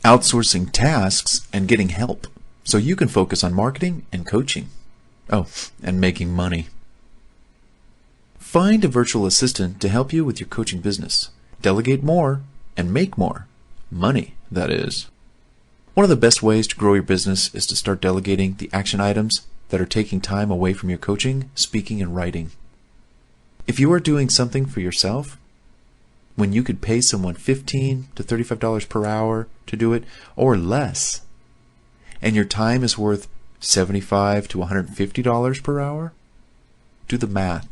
outsourcing tasks and getting help so you can focus on marketing and coaching. Oh, and making money. Find a virtual assistant to help you with your coaching business. Delegate more and make more. Money, that is. One of the best ways to grow your business is to start delegating the action items that are taking time away from your coaching, speaking, and writing. If you are doing something for yourself, when you could pay someone $15 to $35 per hour to do it, or less, and your time is worth $75 to $150 per hour, do the math.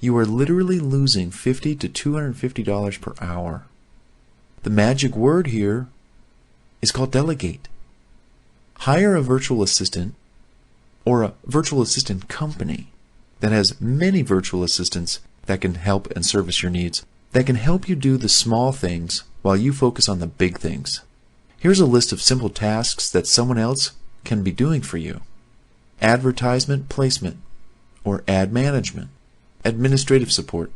You are literally losing $50 to $250 per hour. The magic word here is called delegate. Hire a virtual assistant or a virtual assistant company that has many virtual assistants that can help and service your needs, that can help you do the small things while you focus on the big things. Here's a list of simple tasks that someone else can be doing for you. Advertisement placement or ad management, administrative support,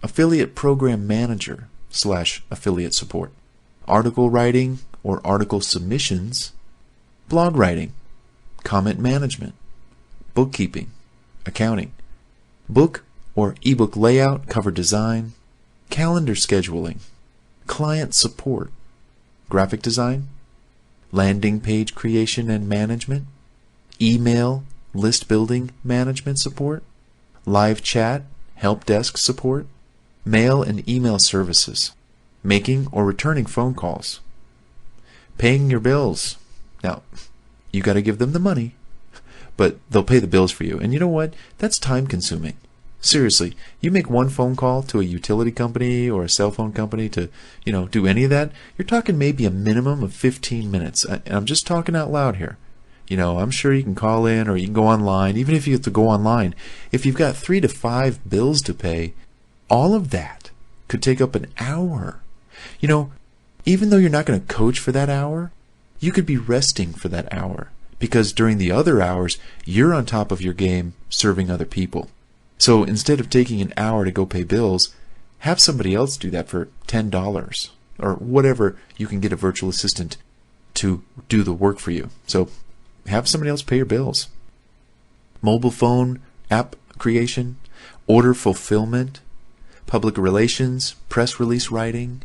affiliate program manager / affiliate support, article writing or article submissions, blog writing, comment management, bookkeeping, accounting, book or ebook layout, cover design, calendar scheduling, client support, graphic design, landing page creation and management, email, list building management support, live chat, help desk support, mail and email services, making or returning phone calls, paying your bills. Now, you got to give them the money, but they'll pay the bills for you. And you know what? That's time consuming. Seriously, you make one phone call to a utility company or a cell phone company to, do any of that, you're talking maybe a minimum of 15 minutes. And I'm just talking out loud here. I'm sure you can call in or you can go online. Even if you have to go online, if you've got 3 to 5 bills to pay, all of that could take up an hour. Even though you're not going to coach for that hour, you could be resting for that hour because during the other hours, you're on top of your game serving other people. So instead of taking an hour to go pay bills, have somebody else do that for $10 or whatever you can get a virtual assistant to do the work for you. So have somebody else pay your bills. Mobile phone app creation, order fulfillment, public relations, press release writing,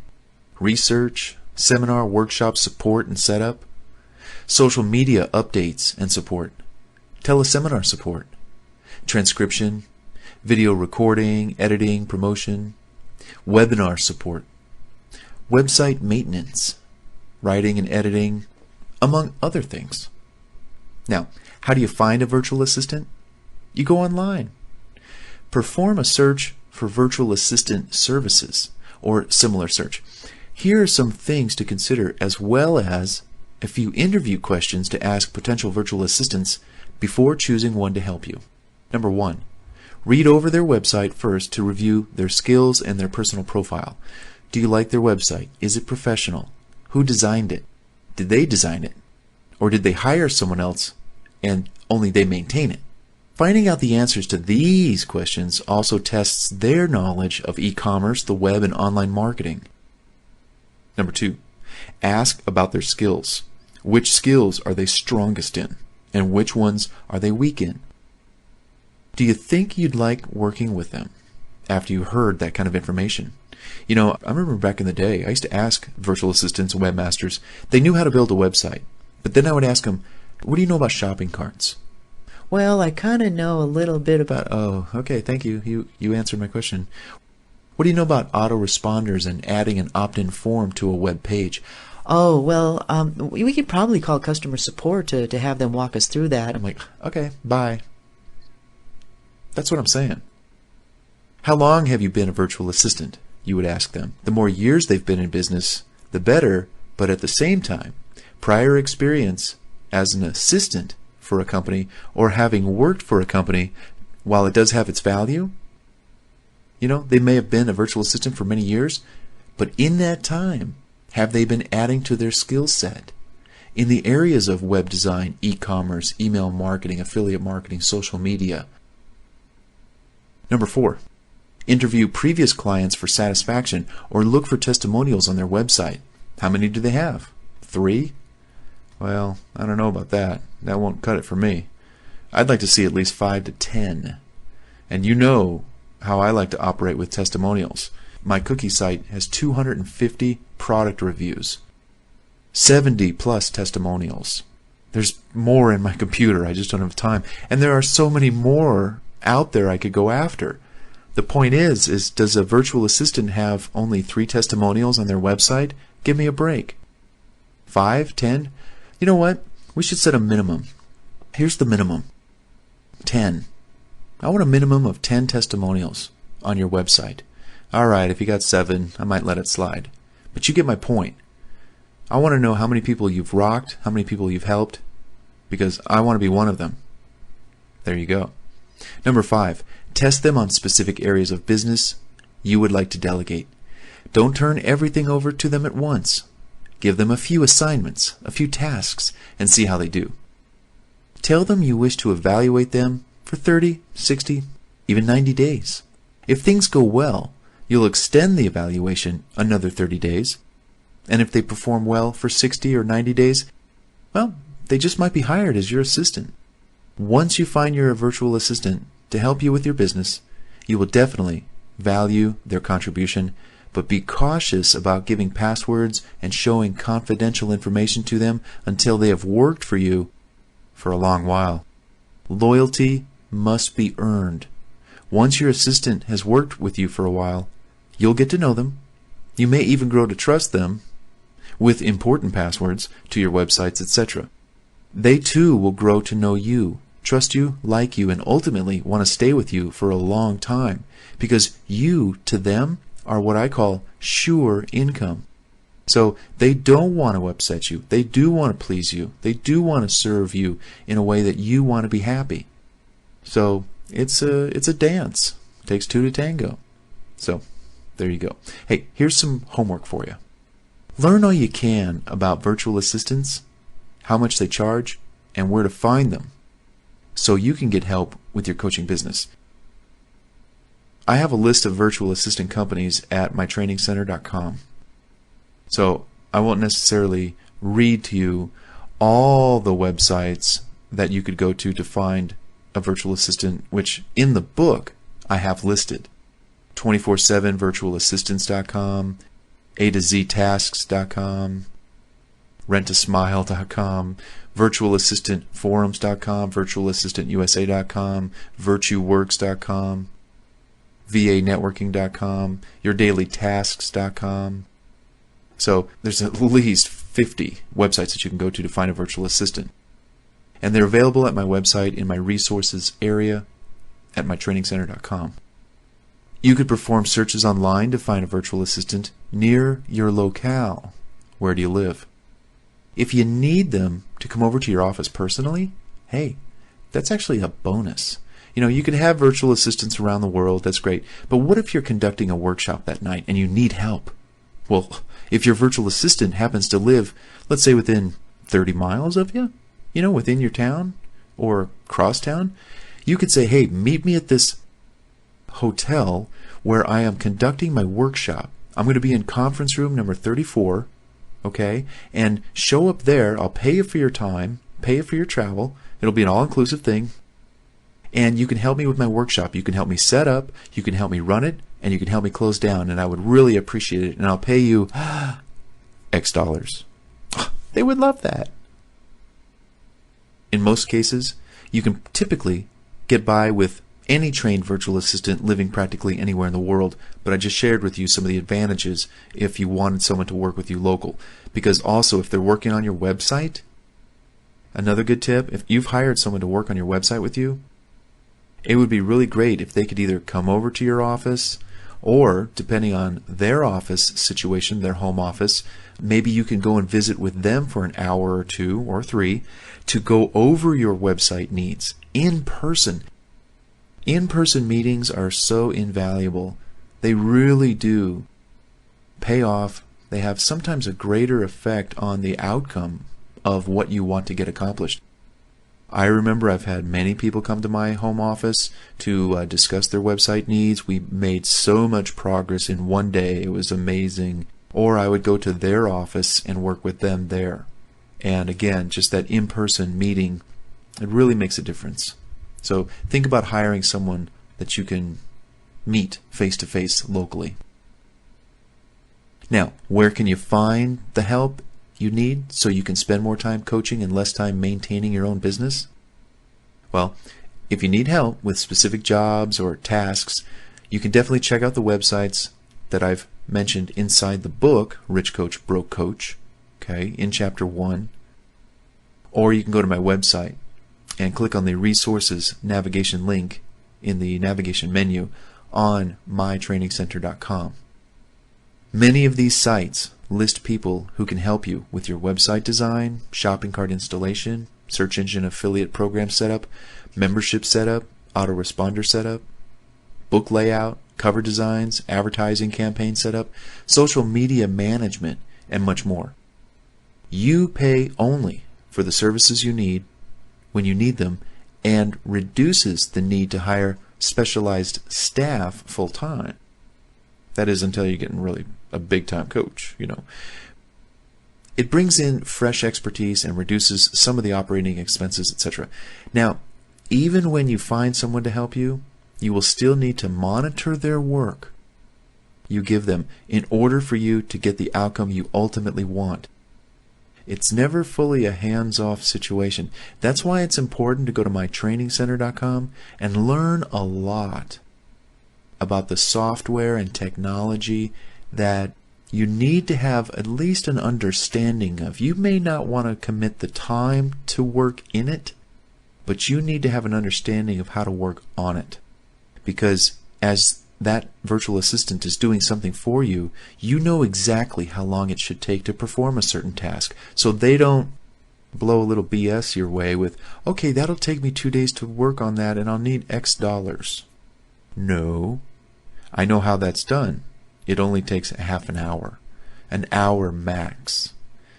research, seminar, workshop support and setup, social media updates and support, teleseminar support, transcription, video recording, editing, promotion, webinar support, website maintenance, writing and editing, among other things. Now, how do you find a virtual assistant? You go online. Perform a search for virtual assistant services or similar search. Here are some things to consider as well as a few interview questions to ask potential virtual assistants before choosing one to help you. Number 1. Read over their website first to review their skills and their personal profile. Do you like their website? Is it professional? Who designed it? Did they design it? Or did they hire someone else and only they maintain it? Finding out the answers to these questions also tests their knowledge of e-commerce, the web, and online marketing. Number 2, ask about their skills. Which skills are they strongest in? And which ones are they weak in? Do you think you'd like working with them after you heard that kind of information? I remember back in the day, I used to ask virtual assistants and webmasters. They knew how to build a website. But then I would ask them, what do you know about shopping carts? Well, I kind of know a little bit about... Oh, okay, thank you. You answered my question. What do you know about autoresponders and adding an opt-in form to a web page? Oh, well, we could probably call customer support to have them walk us through that. I'm like, okay, bye. That's what I'm saying. How long have you been a virtual assistant? You would ask them. The more years they've been in business, the better, but at the same time, prior experience as an assistant for a company or having worked for a company, while it does have its value, they may have been a virtual assistant for many years, but in that time, have they been adding to their skill set in the areas of web design, e-commerce, email marketing, affiliate marketing, social media? Number 4, interview previous clients for satisfaction or look for testimonials on their website. How many do they have? 3? Well, I don't know about that. That won't cut it for me. I'd like to see at least 5 to 10. And you know how I like to operate with testimonials. My cookie site has 250 product reviews, 70 plus testimonials. There's more in my computer, I just don't have time. And there are so many more out there I could go after. The point is does a virtual assistant have only 3 testimonials on their website? Give me a break. 5, 10? You know what? We should set a minimum. Here's the minimum. 10. I want a minimum of 10 testimonials on your website. Alright, if you got 7, I might let it slide. But you get my point. I want to know how many people you've rocked, how many people you've helped, because I want to be one of them. There you go. Number 5, test them on specific areas of business you would like to delegate. Don't turn everything over to them at once. Give them a few assignments, a few tasks, and see how they do. Tell them you wish to evaluate them for 30, 60, even 90 days. If things go well, you'll extend the evaluation another 30 days. And if they perform well for 60 or 90 days, well, they just might be hired as your assistant. Once you find your virtual assistant to help you with your business, you will definitely value their contribution, but be cautious about giving passwords and showing confidential information to them until they have worked for you for a long while. Loyalty must be earned. Once your assistant has worked with you for a while, you'll get to know them. You may even grow to trust them with important passwords to your websites, etc. They too will grow to know you, trust you, like you, and ultimately want to stay with you for a long time, because you, to them, are what I call sure income. So they don't want to upset you. They do want to please you. They do want to serve you in a way that you want to be happy. So it's a dance. It takes 2 to tango. So there you go. Hey, here's some homework for you. Learn all you can about virtual assistants, how much they charge, and where to find them, so you can get help with your coaching business. I have a list of virtual assistant companies at mytrainingcenter.com. So I won't necessarily read to you all the websites that you could go to find a virtual assistant, which in the book I have listed. 247virtualassistants.com, A2Ztasks.com, rentasmile.com, virtualassistantforums.com, virtualassistantusa.com, virtueworks.com, vanetworking.com, yourdailytasks.com. So there's at least 50 websites that you can go to find a virtual assistant. And they're available at my website in my resources area at mytrainingcenter.com. You could perform searches online to find a virtual assistant near your locale. Where do you live? If you need them to come over to your office personally, hey, that's actually a bonus. You know, you can have virtual assistants around the world, that's great. But what if you're conducting a workshop that night and you need help? Well, if your virtual assistant happens to live, let's say within 30 miles of you, you know, within your town or across town, you could say, hey, meet me at this hotel where I am conducting my workshop. I'm going to be in conference room number 34, okay? And show up there. I'll pay you for your time, pay you for your travel. It'll be an all-inclusive thing. And you can help me with my workshop. You can help me set up, you can help me run it, and you can help me close down, and I would really appreciate it. And I'll pay you X dollars. They would love that. In most cases, you can typically get by with any trained virtual assistant living practically anywhere in the world, but I just shared with you some of the advantages if you wanted someone to work with you local. Because also, if they're working on your website, another good tip, if you've hired someone to work on your website with you, it would be really great if they could either come over to your office or, depending on their office situation, their home office, maybe you can go and visit with them for an hour or 2 or 3 to go over your website needs in person. In-person meetings are so invaluable. They really do pay off. They have sometimes a greater effect on the outcome of what you want to get accomplished. I remember I've had many people come to my home office to discuss their website needs. We made so much progress in one day. It was amazing. or I would go to their office and work with them there. And again, just that in-person meeting, it really makes a difference. So think about hiring someone that you can meet face-to-face locally. Now, where can you find the help you need so you can spend more time coaching and less time maintaining your own business? Well, if you need help with specific jobs or tasks, you can definitely check out the websites that I've mentioned inside the book, Rich Coach, Broke Coach, okay, in Chapter 1. Or you can go to my website and click on the Resources navigation link in the navigation menu on mytrainingcenter.com. Many of these sites list people who can help you with your website design, shopping cart installation, search engine affiliate program setup, membership setup, autoresponder setup, book layout, cover designs, advertising campaign setup, social media management, and much more. You pay only for the services you need when you need them, and reduces the need to hire specialized staff full-time. That is, until you're getting really a big-time coach, It brings in fresh expertise and reduces some of the operating expenses, etc. Now, even when you find someone to help you, you will still need to monitor their work you give them in order for you to get the outcome you ultimately want. It's never fully a hands-off situation. That's why it's important to go to mytrainingcenter.com and learn a lot about the software and technology that you need to have at least an understanding of. You may not want to commit the time to work in it, but you need to have an understanding of how to work on it. Because as that virtual assistant is doing something for you, you know exactly how long it should take to perform a certain task. So they don't blow a little BS your way with, okay, that'll take me 2 days to work on that and I'll need X dollars. No. I know how that's done. It only takes half an hour max.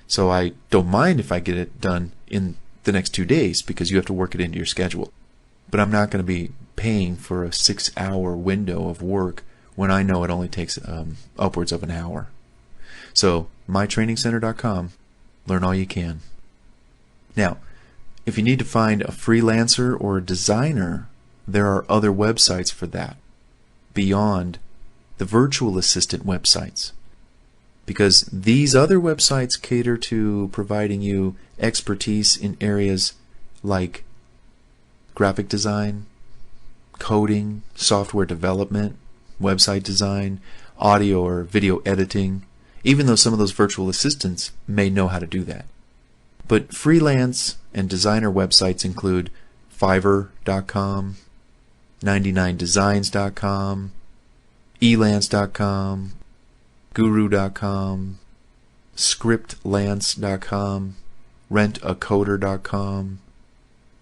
So I don't mind if I get it done in the next 2 days because you have to work it into your schedule. But I'm not going to be paying for a 6-hour window of work when I know it only takes upwards of an hour. So mytrainingcenter.com, learn all you can. Now, if you need to find a freelancer or a designer, there are other websites for that beyond the virtual assistant websites, because these other websites cater to providing you expertise in areas like graphic design, coding, software development, website design, audio or video editing, even though some of those virtual assistants may know how to do that. But freelance and designer websites include Fiverr.com, 99designs.com, elance.com, guru.com, scriptlance.com, rentacoder.com,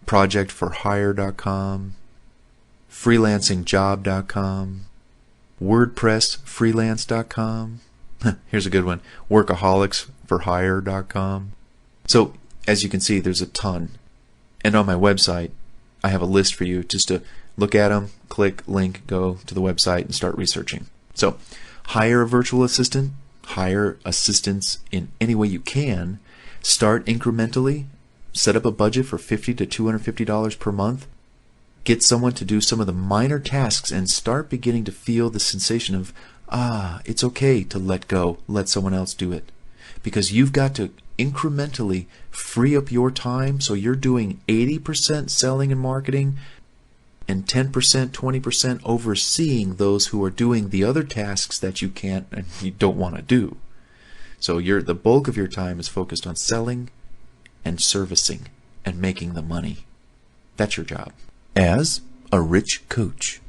projectforhire.com, freelancingjob.com, wordpressfreelance.com. Here's a good one, workaholicsforhire.com. So as you can see, there's a ton. And on my website, I have a list for you just to look at them, click, link, go to the website and start researching. So hire a virtual assistant, hire assistants in any way you can, start incrementally, set up a budget for $50 to $250 per month, get someone to do some of the minor tasks and start beginning to feel the sensation of, it's okay to let go, let someone else do it. Because you've got to incrementally free up your time so you're doing 80% selling and marketing and 10%, 20% overseeing those who are doing the other tasks that you can't and you don't want to do. So the bulk of your time is focused on selling and servicing and making the money. That's your job as a rich coach.